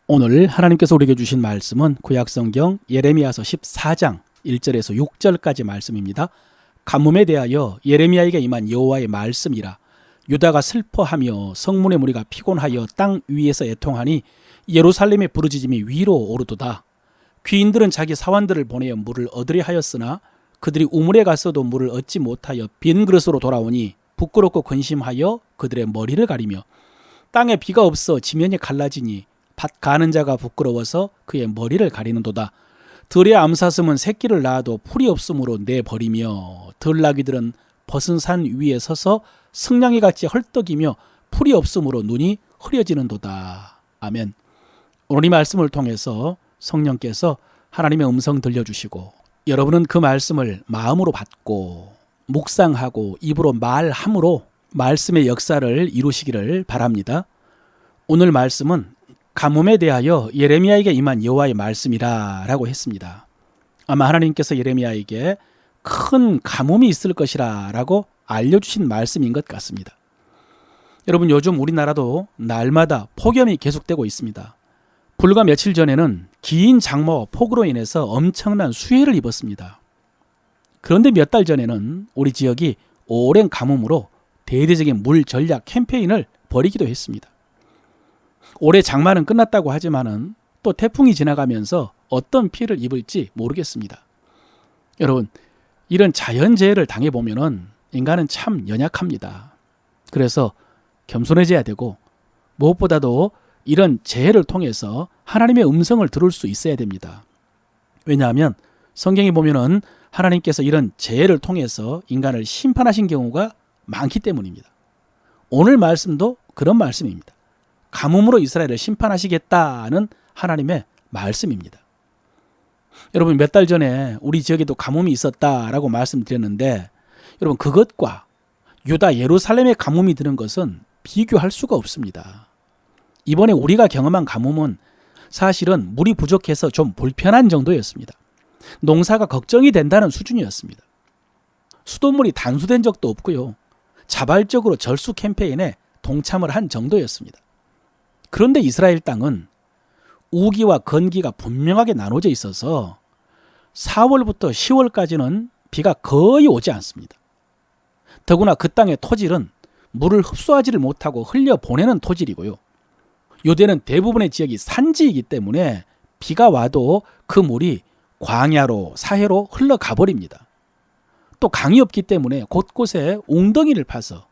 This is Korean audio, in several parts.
오늘 하나님께서 우리에게 주신 말씀은 구약성경 예레미야서 14장 1절에서 6절까지 말씀입니다. 가뭄에 대하여 예레미야에게 임한 여호와의 말씀이라. 유다가 슬퍼하며 성문의 무리가 피곤하여 땅 위에서 애통하니 예루살렘의 부르짖음이 위로 오르도다. 귀인들은 자기 사환들을 보내어 물을 얻으려 하였으나 그들이 우물에 갔어도 물을 얻지 못하여 빈 그릇으로 돌아오니 부끄럽고 근심하여 그들의 머리를 가리며 땅에 비가 없어 지면이 갈라지니 밭 가는 자가 부끄러워서 그의 머리를 가리는도다. 들의 암사슴은 새끼를 낳아도 풀이 없으므로 내버리며 들나귀들은 벗은 산 위에 서서 승냥이같이 헐떡이며 풀이 없으므로 눈이 흐려지는도다. 아멘. 오늘 이 말씀을 통해서 성령께서 하나님의 음성 들려주시고 여러분은 그 말씀을 마음으로 받고 묵상하고 입으로 말함으로 말씀의 역사를 이루시기를 바랍니다. 오늘 말씀은 가뭄에 대하여 예레미야에게 임한 여호와의 말씀이라 라고 했습니다. 아마 하나님께서 예레미야에게 큰 가뭄이 있을 것이라 라고 알려주신 말씀인 것 같습니다. 여러분, 요즘 우리나라도 날마다 폭염이 계속되고 있습니다. 불과 며칠 전에는 긴 장마와 폭우로 인해서 엄청난 수해를 입었습니다. 그런데 몇 달 전에는 우리 지역이 오랜 가뭄으로 대대적인 물 전략 캠페인을 벌이기도 했습니다. 올해 장마는 끝났다고 하지만은 또 태풍이 지나가면서 어떤 피해를 입을지 모르겠습니다. 여러분, 이런 자연재해를 당해보면은 인간은 참 연약합니다. 그래서 겸손해져야 되고 무엇보다도 이런 재해를 통해서 하나님의 음성을 들을 수 있어야 됩니다. 왜냐하면 성경에 보면은 하나님께서 이런 재해를 통해서 인간을 심판하신 경우가 많기 때문입니다. 오늘 말씀도 그런 말씀입니다. 가뭄으로 이스라엘을 심판하시겠다는 하나님의 말씀입니다. 여러분, 몇 달 전에 우리 지역에도 가뭄이 있었다라고 말씀드렸는데 여러분, 그것과 유다 예루살렘의 가뭄이 드는 것은 비교할 수가 없습니다. 이번에 우리가 경험한 가뭄은 사실은 물이 부족해서 좀 불편한 정도였습니다. 농사가 걱정이 된다는 수준이었습니다. 수돗물이 단수된 적도 없고요. 자발적으로 절수 캠페인에 동참을 한 정도였습니다. 그런데 이스라엘 땅은 우기와 건기가 분명하게 나눠져 있어서 4월부터 10월까지는 비가 거의 오지 않습니다. 더구나 그 땅의 토질은 물을 흡수하지를 못하고 흘려보내는 토질이고요. 요대는 대부분의 지역이 산지이기 때문에 비가 와도 그 물이 광야로 사해로 흘러가 버립니다. 또 강이 없기 때문에 곳곳에 웅덩이를 파서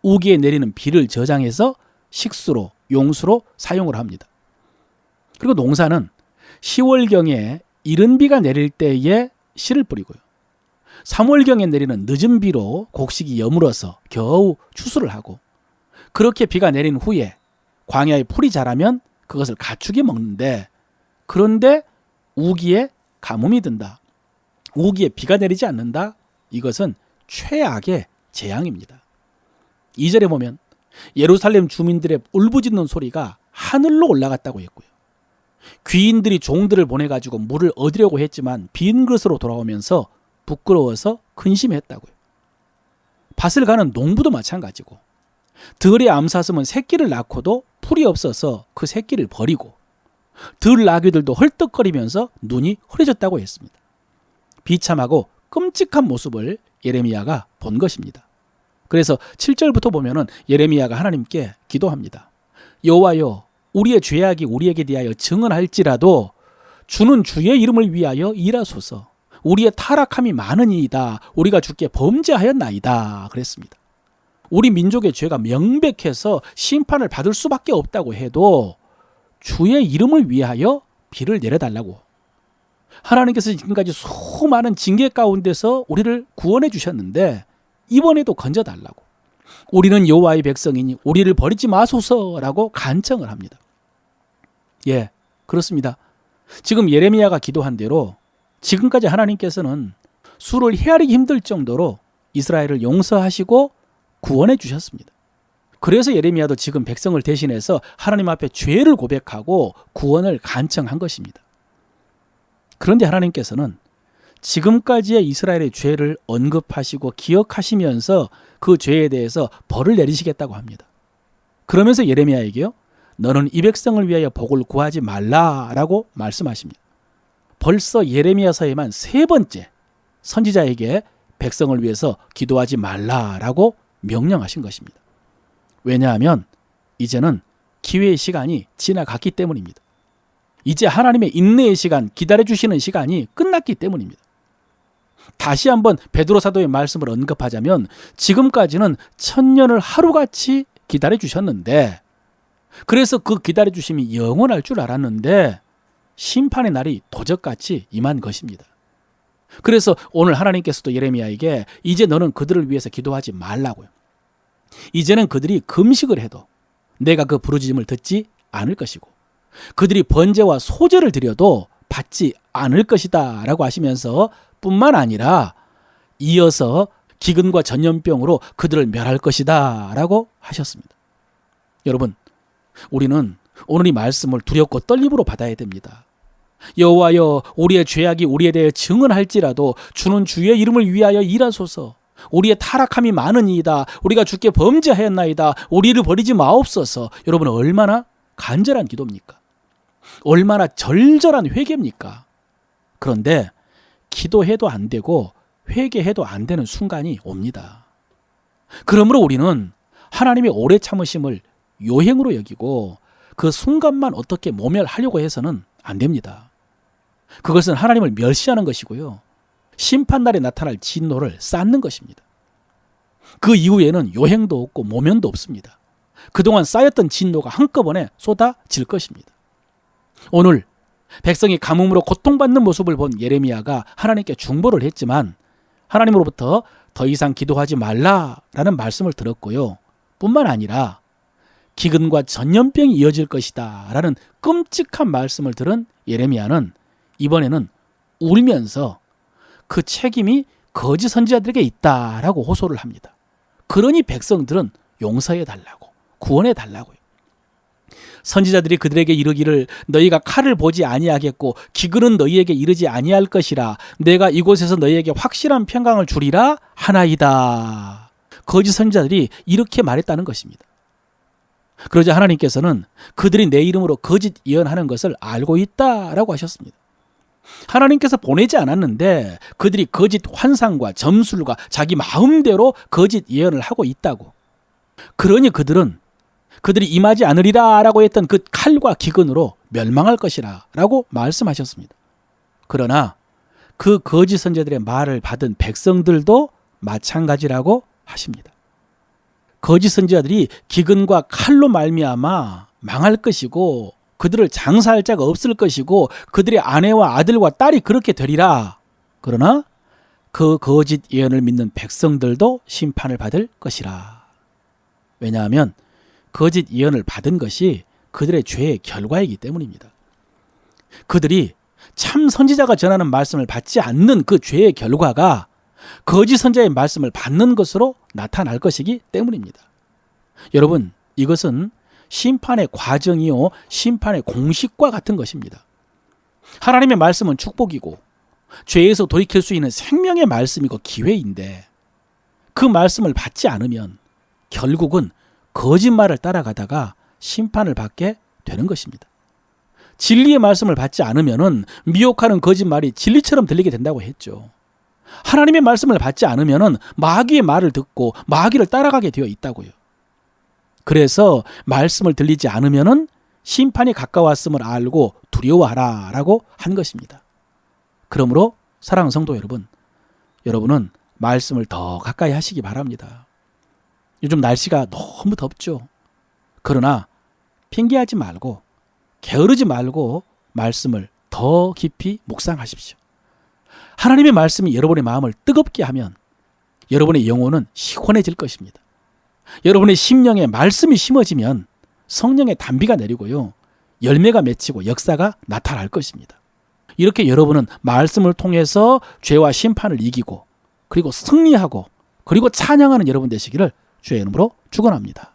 우기에 내리는 비를 저장해서 식수로 용수로 사용을 합니다. 그리고 농사는 10월경에 이른 비가 내릴 때에 씨를 뿌리고요. 3월경에 내리는 늦은 비로 곡식이 여물어서 겨우 추수를 하고 그렇게 비가 내린 후에 광야에 풀이 자라면 그것을 가축이 먹는데 그런데 우기에 가뭄이 든다. 우기에 비가 내리지 않는다. 이것은 최악의 재앙입니다. 2절에 보면 예루살렘 주민들의 울부짖는 소리가 하늘로 올라갔다고 했고요. 귀인들이 종들을 보내가지고 물을 얻으려고 했지만 빈 그릇으로 돌아오면서 부끄러워서 근심했다고요. 밭을 가는 농부도 마찬가지고 들의 암사슴은 새끼를 낳고도 풀이 없어서 그 새끼를 버리고 들나귀들도 헐떡거리면서 눈이 흐려졌다고 했습니다. 비참하고 끔찍한 모습을 예레미야가 본 것입니다. 그래서 7절부터 보면은 예레미야가 하나님께 기도합니다. 여호와여, 우리의 죄악이 우리에게 대하여 증언할지라도 주는 주의 이름을 위하여 일하소서. 우리의 타락함이 많으니이다. 우리가 주께 범죄하였나이다. 그랬습니다. 우리 민족의 죄가 명백해서 심판을 받을 수밖에 없다고 해도 주의 이름을 위하여 비를 내려달라고. 하나님께서 지금까지 수많은 징계 가운데서 우리를 구원해 주셨는데 이번에도 건져달라고. 우리는 여호와의 백성이니 우리를 버리지 마소서라고 간청을 합니다. 예, 그렇습니다. 지금 예레미야가 기도한 대로 지금까지 하나님께서는 수를 헤아리기 힘들 정도로 이스라엘을 용서하시고 구원해 주셨습니다. 그래서 예레미야도 지금 백성을 대신해서 하나님 앞에 죄를 고백하고 구원을 간청한 것입니다. 그런데 하나님께서는 지금까지의 이스라엘의 죄를 언급하시고 기억하시면서 그 죄에 대해서 벌을 내리시겠다고 합니다. 그러면서 예레미야에게요, 너는 이 백성을 위하여 복을 구하지 말라라고 말씀하십니다. 벌써 예레미야서에만 3번째 선지자에게 백성을 위해서 기도하지 말라라고 명령하신 것입니다. 왜냐하면 이제는 기회의 시간이 지나갔기 때문입니다. 이제 하나님의 인내의 시간, 기다려주시는 시간이 끝났기 때문입니다. 다시 한번 베드로 사도의 말씀을 언급하자면 지금까지는 1000년을 하루같이 기다려주셨는데, 그래서 그 기다려주심이 영원할 줄 알았는데 심판의 날이 도적같이 임한 것입니다. 그래서 오늘 하나님께서도 예레미야에게 이제 너는 그들을 위해서 기도하지 말라고요. 이제는 그들이 금식을 해도 내가 그 부르짖음을 듣지 않을 것이고, 그들이 번제와 소제를 드려도 받지 않을 것이다 라고 하시면서 뿐만 아니라 이어서 기근과 전염병으로 그들을 멸할 것이다 라고 하셨습니다. 여러분, 우리는 오늘 이 말씀을 두렵고 떨림으로 받아야 됩니다. 여호와여, 우리의 죄악이 우리에 대해 증언할지라도 주는 주의 이름을 위하여 일하소서. 우리의 타락함이 많으니이다. 우리가 주께 범죄하였나이다. 우리를 버리지 마옵소서. 여러분, 얼마나 간절한 기도입니까? 얼마나 절절한 회개입니까? 그런데 기도해도 안 되고 회개해도 안 되는 순간이 옵니다. 그러므로 우리는 하나님의 오래 참으심을 요행으로 여기고 그 순간만 어떻게 모멸하려고 해서는 안 됩니다. 그것은 하나님을 멸시하는 것이고요, 심판날에 나타날 진노를 쌓는 것입니다. 그 이후에는 요행도 없고 모면도 없습니다. 그동안 쌓였던 진노가 한꺼번에 쏟아질 것입니다. 오늘 백성이 가뭄으로 고통받는 모습을 본 예레미야가 하나님께 중보를 했지만 하나님으로부터 더 이상 기도하지 말라라는 말씀을 들었고요, 뿐만 아니라 기근과 전염병이 이어질 것이다 라는 끔찍한 말씀을 들은 예레미야는 이번에는 울면서 그 책임이 거짓 선지자들에게 있다라고 호소를 합니다. 그러니 백성들은 용서해 달라고, 구원해 달라고요. 선지자들이 그들에게 이르기를 너희가 칼을 보지 아니하겠고 기근은 너희에게 이르지 아니할 것이라, 내가 이곳에서 너희에게 확실한 평강을 주리라 하나이다. 거짓 선지자들이 이렇게 말했다는 것입니다. 그러자 하나님께서는 그들이 내 이름으로 거짓 예언하는 것을 알고 있다라고 하셨습니다. 하나님께서 보내지 않았는데 그들이 거짓 환상과 점술과 자기 마음대로 거짓 예언을 하고 있다고. 그러니 그들이 임하지 않으리라 라고 했던 그 칼과 기근으로 멸망할 것이라 라고 말씀하셨습니다. 그러나 그 거짓 선지자들의 말을 받은 백성들도 마찬가지라고 하십니다. 거짓 선지자들이 기근과 칼로 말미암아 망할 것이고 그들을 장사할 자가 없을 것이고 그들의 아내와 아들과 딸이 그렇게 되리라. 그러나 그 거짓 예언을 믿는 백성들도 심판을 받을 것이라. 왜냐하면 거짓 예언을 받은 것이 그들의 죄의 결과이기 때문입니다. 그들이 참 선지자가 전하는 말씀을 받지 않는 그 죄의 결과가 거짓 선지자의 말씀을 받는 것으로 나타날 것이기 때문입니다. 여러분, 이것은 심판의 과정이요, 심판의 공식과 같은 것입니다. 하나님의 말씀은 축복이고 죄에서 돌이킬 수 있는 생명의 말씀이고 기회인데 그 말씀을 받지 않으면 결국은 거짓말을 따라가다가 심판을 받게 되는 것입니다. 진리의 말씀을 받지 않으면 미혹하는 거짓말이 진리처럼 들리게 된다고 했죠. 하나님의 말씀을 받지 않으면 마귀의 말을 듣고 마귀를 따라가게 되어 있다고요. 그래서 말씀을 들리지 않으면 심판이 가까웠음을 알고 두려워하라 라고 한 것입니다. 그러므로 사랑하는 성도 여러분, 여러분은 말씀을 더 가까이 하시기 바랍니다. 요즘 날씨가 너무 덥죠. 그러나 핑계하지 말고 게으르지 말고 말씀을 더 깊이 묵상하십시오. 하나님의 말씀이 여러분의 마음을 뜨겁게 하면 여러분의 영혼은 시원해질 것입니다. 여러분의 심령에 말씀이 심어지면 성령의 단비가 내리고요, 열매가 맺히고 역사가 나타날 것입니다. 이렇게 여러분은 말씀을 통해서 죄와 심판을 이기고 그리고 승리하고 그리고 찬양하는 여러분 되시기를 주의 이름으로 축원합니다.